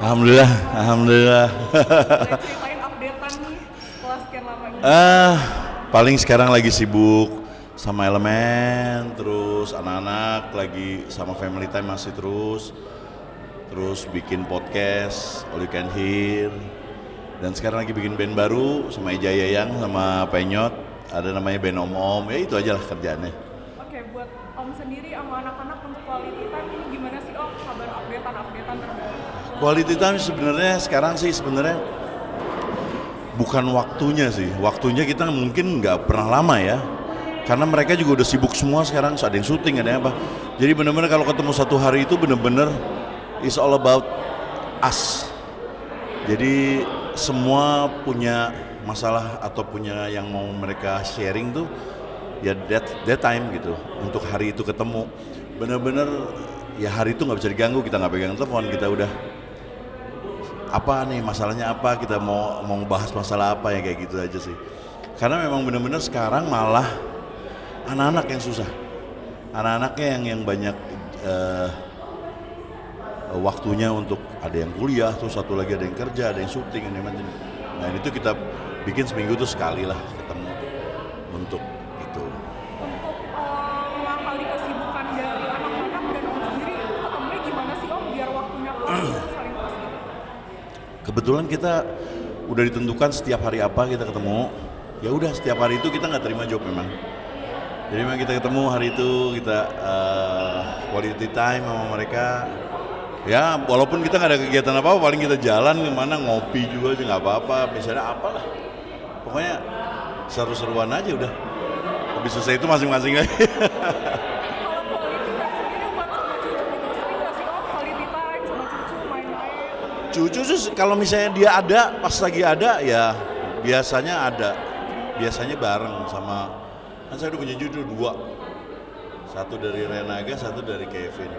Alhamdulillah, alhamdulillah. Boleh ceritain updatean nih setelah sekian lama ini. Paling sekarang lagi sibuk sama elemen, terus anak-anak lagi sama family time masih terus bikin podcast All You Can Hear, dan sekarang lagi bikin band baru sama Ija Yayang sama Penyot, ada namanya band Om, ya itu aja lah kerjaannya. Oke, buat Om sendiri sama anak-anak untuk quality time ini gimana sih Om? Kabar updatean terbaru? Quality time sebenarnya sekarang sih sebenarnya bukan waktunya sih. Waktunya kita mungkin nggak pernah lama ya. Karena mereka juga udah sibuk semua sekarang, ada yang syuting, ada yang apa. Jadi benar-benar kalau ketemu satu hari itu benar-benar is all about us. Jadi semua punya masalah atau punya yang mau mereka sharing tuh ya that time gitu. Untuk hari itu ketemu benar-benar ya hari itu nggak bisa diganggu, kita nggak pegang telepon, kita udah apa nih masalahnya apa, kita mau bahas masalah apa ya, kayak gitu aja sih. Karena memang benar-benar sekarang malah anak-anak yang susah, anak-anaknya yang banyak waktunya untuk ada yang kuliah, terus satu lagi ada yang kerja, ada yang syuting, ada yang macam. Nah itu kita bikin seminggu tuh sekali lah ketemu untuk itu. Untuk mengakali kesibukan dari anak-anak dan Om sendiri itu ketemunya gimana sih Om biar waktunya pas saling pas gitu? Kebetulan kita udah ditentukan setiap hari apa kita ketemu. Ya udah setiap hari itu kita nggak terima job memang. Jadi memang kita ketemu hari itu, kita quality time sama mereka. Ya walaupun kita nggak ada kegiatan apa-apa, paling kita jalan kemana ngopi juga aja nggak apa-apa. Misalnya apalah, pokoknya seru-seruan aja udah. Lebih susah itu masing-masing aja. Kalau quality time sendiri buat sama cucu itu sering nggak sih Om quality time sama cucu main-main? Cucu sih kalau misalnya dia ada, pas lagi ada ya biasanya bareng sama, kan saya udah punya cucu 2, satu dari Renaga, satu dari Kevin.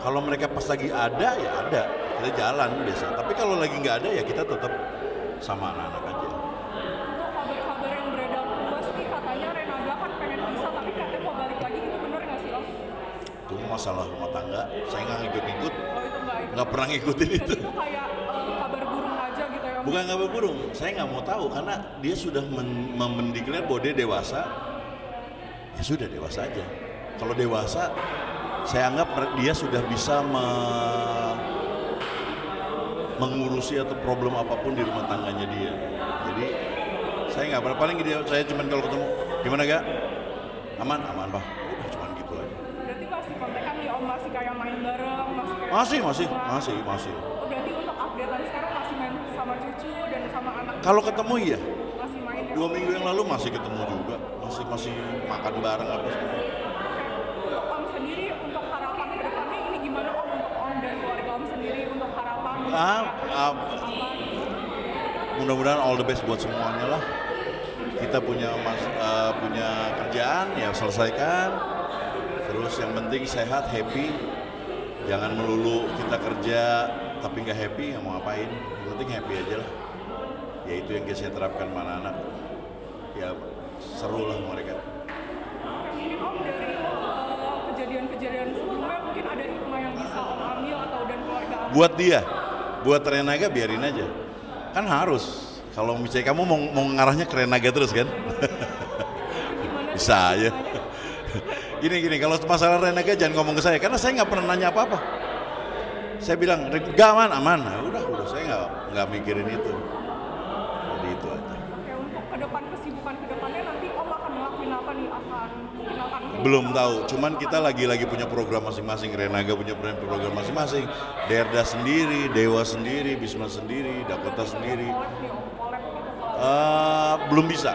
Kalau mereka pas lagi ada ya ada, kita jalan biasa. Tapi kalau lagi nggak ada ya kita tetap sama anak-anak aja. Untuk kabar-kabar yang beredar luas nih katanya Renaga kan pengen pisah tapi katanya mau balik lagi, itu bener nggak sih Om? Itu masalah rumah tangga, saya nggak ngikut-ngikut, Oh itu nggak nggak pernah ngikutin itu. itu kayak kabar burung aja gitu ya Om? Bukan nggak berburung, saya nggak mau tahu karena dia sudah mendeklar bahwa dia dewasa, ya sudah dewasa aja. Kalau dewasa, saya anggap dia sudah bisa mengurusi atau problem apapun di rumah tangganya dia. Jadi saya nggak pernah, paling dia saya cuman kalau ketemu gimana gak aman pak, udah cuman gitu aja. Berarti masih kontekan nih Om, masih kayak main bareng, masih kayak Masih. Oh, berarti untuk updatean sekarang masih main sama cucu dan sama anak? Kalau ketemu iya, Masih main ya? 2 minggu yang lalu masih ketemu juga, masih makan bareng apa semua. Untuk Om sendiri, untuk harapan ke depannya ini gimana Om? Untuk Om dan keluarga Om sendiri, untuk harapan Mudah-mudahan all the best buat semuanya lah. Kita punya kerjaan ya selesaikan. Terus yang penting sehat, happy. Jangan melulu kita kerja tapi nggak happy, nggak mau ngapain. Yang penting happy aja lah. Ya itu yang saya terapkan sama anak-anak. Ya seru lah mereka. mungkin Om dari kejadian-kejadian sebelumnya mungkin ada hikmah yang bisa Om ambil atau dan keluarga Om? Buat dia, buat Renaga biarin aja. Kan harus. Kalau misalnya kamu mau ngarahnya ke Renaga terus kan? Gimana Bisa aja. Gini, kalau masalah Renaga jangan ngomong ke saya, karena saya nggak pernah nanya apa-apa. Saya bilang, gak aman. Nah, udah, saya nggak mikirin itu. Jadi itu aja. Oke, untuk ke depan kesibukan ke depannya nanti Om akan ngelakuin apa nih? Akan Belum tahu, cuman kita lagi punya program masing-masing. Renaga punya program masing-masing. Derda sendiri, Dewa sendiri, Bisma sendiri, Dakota sendiri. collab gitu kalau Belum bisa.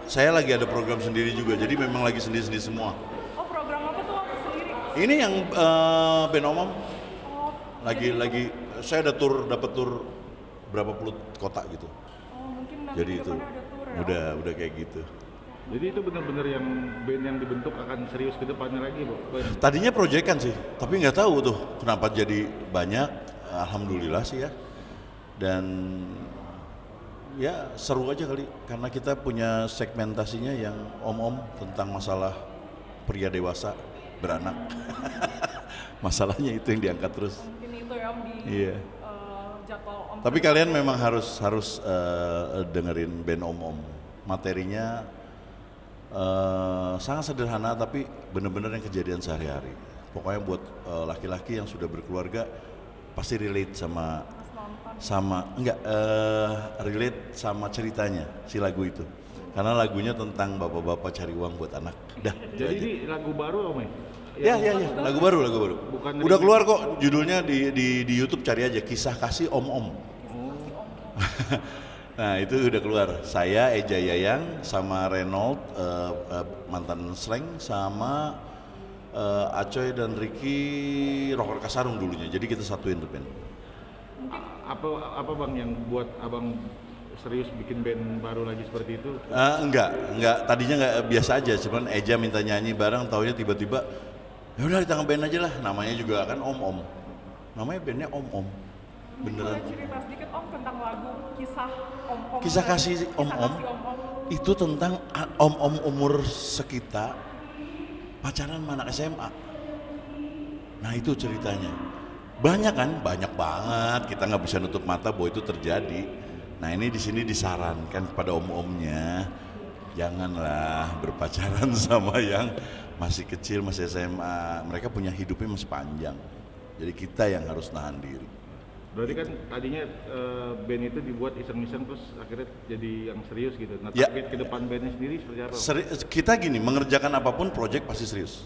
Saya lagi ada program sendiri juga, jadi memang lagi sendiri-sendiri semua. oh program apa tuh Om sendiri? Ini yang band Om, Oh, lagi saya ada dapat tur berapa puluh kota gitu. oh mungkin nanti Jadi ke itu depannya ada tour ya? udah kayak gitu. Jadi itu benar-benar yang band yang dibentuk akan serius ke depannya lagi, Bu? Tadinya proyekan sih, tapi nggak tahu tuh kenapa jadi banyak. Alhamdulillah sih ya. Dan ya seru aja kali, karena kita punya segmentasinya yang om-om tentang masalah pria dewasa beranak. Masalahnya itu yang diangkat terus. Mungkin itu ya Om di Iya. Tapi kalian memang harus dengerin band Om Om. Materinya sangat sederhana tapi bener-bener yang kejadian sehari-hari. Pokoknya buat laki-laki yang sudah berkeluarga pasti relate relate sama ceritanya si lagu itu. Karena lagunya tentang bapak-bapak cari uang buat anak. Dah. Jadi ini lagu baru Om Ya, lagu baru. Bukan Udah keluar kok, judulnya di YouTube cari aja, Kisah Kasih Om Om. Nah itu udah keluar. Saya Eja Yayang sama Reynold mantan Slang sama Acoy dan Ricky Rocker Kasarung dulunya. Jadi kita satuin tuh band. Apa bang yang buat abang serius bikin band baru lagi seperti itu? Enggak. Tadinya enggak, biasa aja. Cuman Eja minta nyanyi bareng, taunya tiba-tiba ya udah kita ngeband aja lah. Namanya juga kan Om Om. Namanya bandnya Om Om. Beneran. Boleh cerita sedikit Om tentang lagu Kisah Om Om. Kisah Kasih Om Om. Itu tentang om-om umur sekita pacaran sama anak SMA. Nah itu ceritanya. Banyak kan? Banyak banget. Kita nggak bisa nutup mata bahwa itu terjadi. Nah ini di sini disarankan kepada om-omnya, janganlah berpacaran sama yang masih kecil, masih SMA. Mereka punya hidupnya masih panjang. Jadi kita yang harus nahan diri. Berarti kan tadinya band itu dibuat iseng-iseng terus akhirnya jadi yang serius gitu. Nah Ya. target ke depan bandnya sendiri seperti apa? Kita gini, mengerjakan apapun project pasti serius.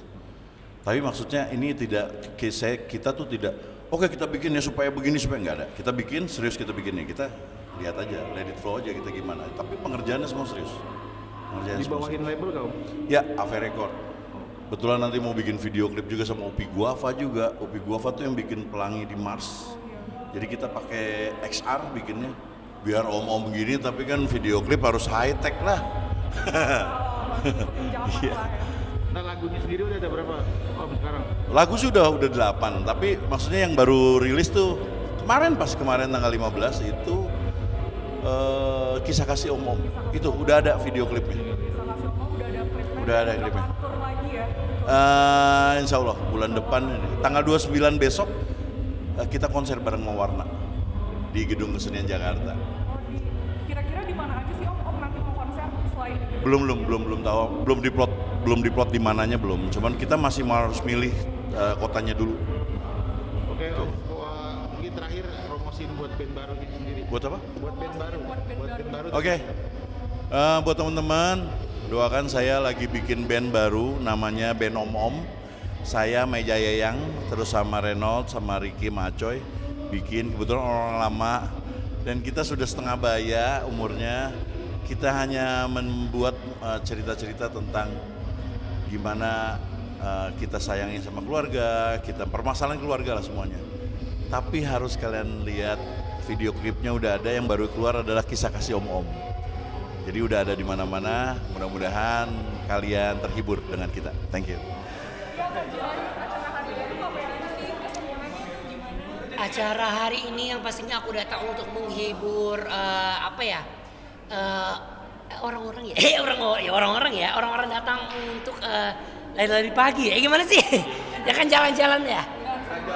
Tapi maksudnya ini tidak, kita tuh tidak, oke kita bikin ya supaya begini, supaya enggak ada. Kita bikin, serius kita bikinnya, kita lihat aja, let it flow aja kita gimana. Tapi pengerjaannya semua serius. Dibawahin label gak Om? Ya, Ave Record. Betulan nanti mau bikin video klip juga sama Upi Guava juga. Upi Guava tuh yang bikin Pelangi di Mars. Jadi kita pakai XR bikinnya. Biar om-om gini tapi kan video klip harus high tech lah. Iya. Nah lagunya sendiri udah ada berapa Om sekarang? Lagu sih udah 8, tapi maksudnya yang baru rilis tuh kemarin tanggal 15 itu Kisah Kasih Om Om. Itu udah ada video klipnya. Kisah Kasih Om Om udah ada klipnya. Udah ada klipnya. Tur lagi ya. Insya Allah bulan depan ini. Tanggal 29 besok kita konser bareng Mewarna di Gedung Kesenian Jakarta. Kira-kira di mana aja sih Om nanti mau konser selain di Gedung? Belum tahu, belum diplot di mananya belum. Cuman kita masih harus milih kotanya dulu. Oke Om, mungkin terakhir promosiin buat band baru ini sendiri. Buat apa? Buat band baru. Oke. Buat teman-teman, doakan saya lagi bikin band baru namanya Band Om Om. Saya Meja Yayang terus sama Reynold sama Ricky Macoy bikin, kebetulan orang lama dan kita sudah setengah baya umurnya. Kita hanya membuat cerita-cerita tentang gimana kita sayangin sama keluarga, kita permasalahan keluarga lah semuanya. Tapi harus kalian lihat video klipnya udah ada, yang baru keluar adalah Kisah Kasih Om Om. Jadi udah ada di mana-mana, mudah-mudahan kalian terhibur dengan kita. Thank you. Acara hari ini yang pastinya aku datang untuk menghibur orang-orang datang untuk lari-lari pagi. Gimana sih? Ya kan jalan-jalan ya.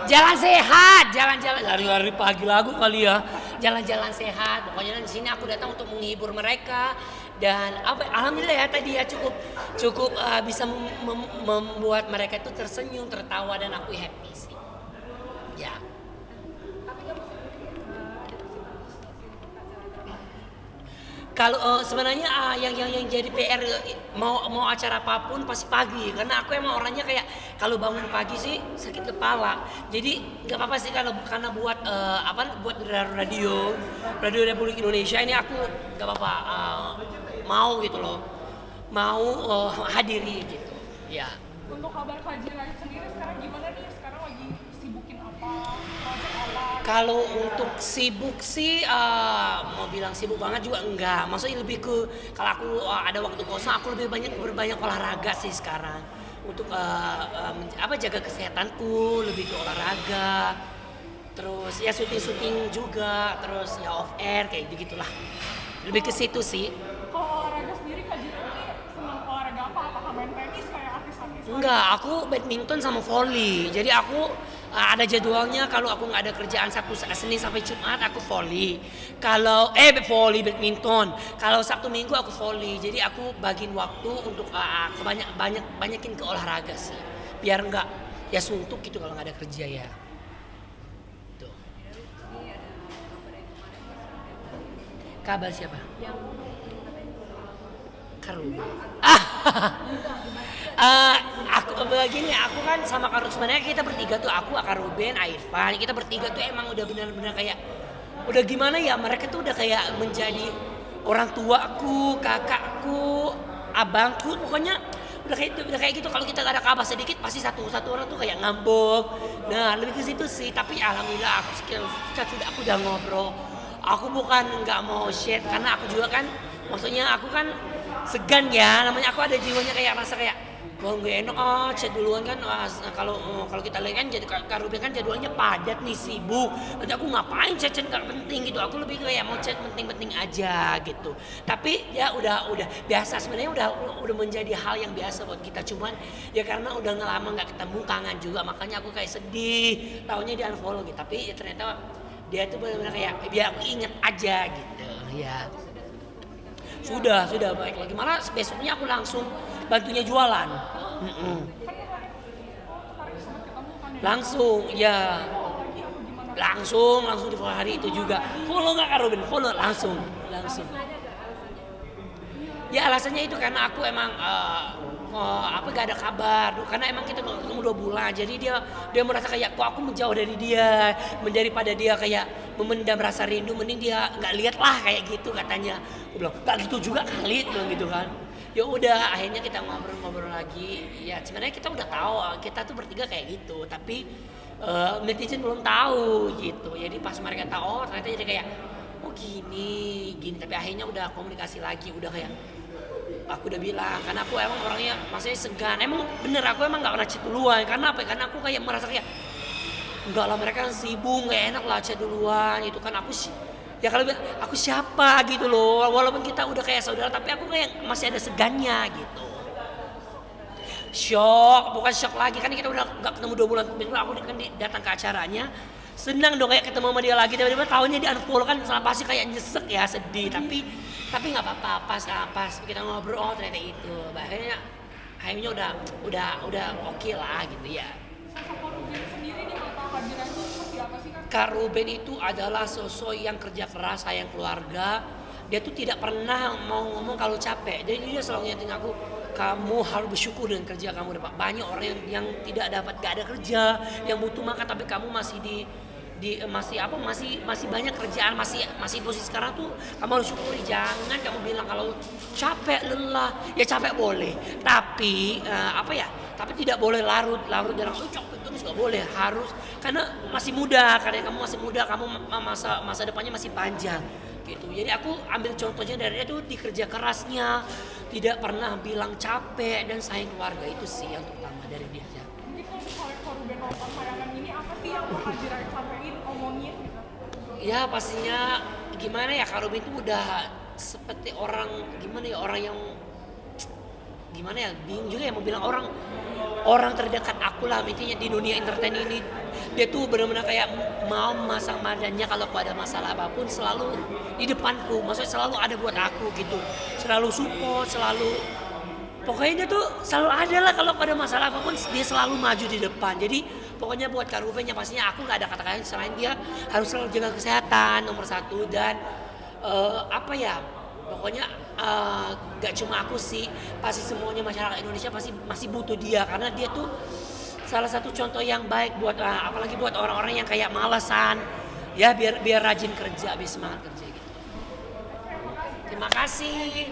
Jalan sehat, jalan-jalan lari-lari pagi lagu kali ya. Jalan-jalan sehat. Pokoknya di sini aku datang untuk menghibur mereka dan alhamdulillah ya tadi ya cukup bisa membuat mereka itu tersenyum, tertawa dan aku happy sih. Ya. Kalau sebenarnya yang jadi PR mau acara apapun pasti pagi karena aku emang orangnya kayak kalau bangun pagi sih sakit kepala. Jadi nggak apa-apa sih karena buat buat radio Republik Indonesia ini aku nggak apa-apa mau gitu loh. Mau hadiri gitu. Ya. Untuk kabar Kaji Lain sendiri sekarang gimana nih? Sekarang lagi sibukin apa? Project apa? Kalau untuk sibuk sih mau bilang sibuk banget juga enggak. Maksudnya lebih ke kalau aku ada waktu kosong aku lebih berbanyak olahraga sih sekarang. Untuk jaga kesehatanku, lebih ke olahraga. Terus ya syuting juga, terus ya off air kayak gitulah. Lebih ke situ sih. Kalau olahraga sendiri Kaji Lain senang olahraga apa? Apakah main tenis kayak artis-artis? Enggak, aku badminton sama volley. Jadi aku Ada jadwalnya, kalau aku nggak ada kerjaan Senin sampai Jumat aku volley. Kalau volley badminton. Kalau Sabtu Minggu aku volley. Jadi aku bagiin waktu untuk banyakin ke olahraga sih. Biar nggak ya suntuk gitu kalau nggak ada kerja ya. Tuh. Kabar siapa? Karuben. Aku begini, aku kan sama Karuben, sebenarnya kita bertiga tuh, aku, Karuben, Irfan, kita bertiga tuh emang udah benar-benar kayak udah gimana ya, mereka tuh udah kayak menjadi orang tuaku, kakakku, abangku, pokoknya udah kayak gitu. Kalau kita gak ada kabar sedikit pasti satu orang tuh kayak ngambek. Nah, lebih ke situ sih, tapi alhamdulillah aku udah ngobrol. Aku bukan nggak mau share karena aku juga kan, maksudnya aku kan segan ya, namanya aku ada jiwanya kayak rasa kayak gak enak chat duluan kan. Kalau kita lihat kan jadi Karuben kan jadwalnya padat nih, sibuk, nanti aku ngapain chat gak penting gitu. Aku lebih kayak mau chat penting aja gitu. Tapi ya udah biasa, sebenarnya udah menjadi hal yang biasa buat kita, cuman ya karena udah lama nggak ketemu, kangen juga, makanya aku kayak sedih taunya di unfollow gitu. Tapi ya ternyata dia tuh benar-benar kayak biar aku inget aja gitu ya. Sudah baik lagi, malah besoknya aku langsung bantunya jualan. Langsung di hari itu juga. Follow nggak Karuben? Follow langsung. Ya alasannya itu karena aku emang gak ada kabar, karena emang kita nggak ketemu 2 bulan, jadi dia merasa kayak kok aku menjauh dari dia, daripada dia kayak memendam rasa rindu, mending dia nggak lihat lah kayak gitu katanya. Aku bilang nggak gitu juga kali, bilang gitu kan. Ya udah, akhirnya kita ngobrol lagi. Ya sebenarnya kita udah tahu kita tuh bertiga kayak gitu, tapi netizen belum tahu gitu. Jadi pas mereka tahu, ternyata jadi kayak oh gini. Tapi akhirnya udah komunikasi lagi, udah kayak aku udah bilang, karena aku emang orangnya maksudnya segan. Emang bener, aku emang gak pernah chat duluan. Karena apa? Karena aku kayak merasa kayak enggak lah, mereka kan sibuk, gak enak lah chat duluan gitu kan. Ya kalau aku siapa gitu loh, walaupun kita udah kayak saudara, tapi aku kayak masih ada segannya gitu. Bukan shock lagi, kan kita udah gak ketemu 2 bulan. Aku kan datang ke acaranya, senang dong kayak ketemu sama dia lagi, tiba-tiba tahunnya di unfollow kan, pasti kayak nyesek ya, sedih, tapi nggak apa-apa. Pas kita ngobrol, ternyata itu akhirnya udah oke lah gitu ya. Karuben sendiri di mata hadirannya seperti apa sih, Kak? Karuben itu adalah sosok yang kerja keras, sayang keluarga. Dia tuh tidak pernah mau ngomong kalau capek. Jadi dia selalu ngingetin aku, kamu harus bersyukur dengan kerja kamu. Banyak orang yang tidak dapat, gak ada kerja, yang butuh makan, tapi kamu masih masih banyak kerjaan, masih posisi sekarang tuh kamu harus syukuri. Jangan kamu bilang kalau capek, lelah. Ya capek boleh, tapi tapi tidak boleh larut dalam capek terus, gak boleh, harus, karena masih muda, kamu masa depannya masih panjang gitu. Jadi aku ambil contohnya dari dia tuh di kerja kerasnya, tidak pernah bilang capek, dan sayang keluarga. Itu sih yang terutama dari dia. Mungkin kalau misalnya Karuben nonton tayangan ini, apa sih yang bakal Dirain sampein, omongin gitu? Ya pastinya gimana ya, Karuben itu udah seperti orang yang gimana ya, bingung juga ya mau bilang, orang terdekat aku lah intinya di dunia entertain ini. Dia tuh benar-benar kayak mau masang badannya kalau aku ada masalah apapun, selalu di depanku, maksudnya selalu ada buat aku gitu, selalu support, pokoknya dia tuh selalu ada lah, kalau ada masalah apapun dia selalu maju di depan. Jadi pokoknya buat Karuben ya pastinya aku gak ada kata-kata selain dia harus selalu jaga kesehatan nomor 1, dan pokoknya gak cuma aku sih, pasti semuanya masyarakat Indonesia pasti masih butuh dia, karena dia tuh salah satu contoh yang baik buat apalagi buat orang-orang yang kayak malesan ya, biar rajin kerja, biar semangat kerja gitu. Terima kasih.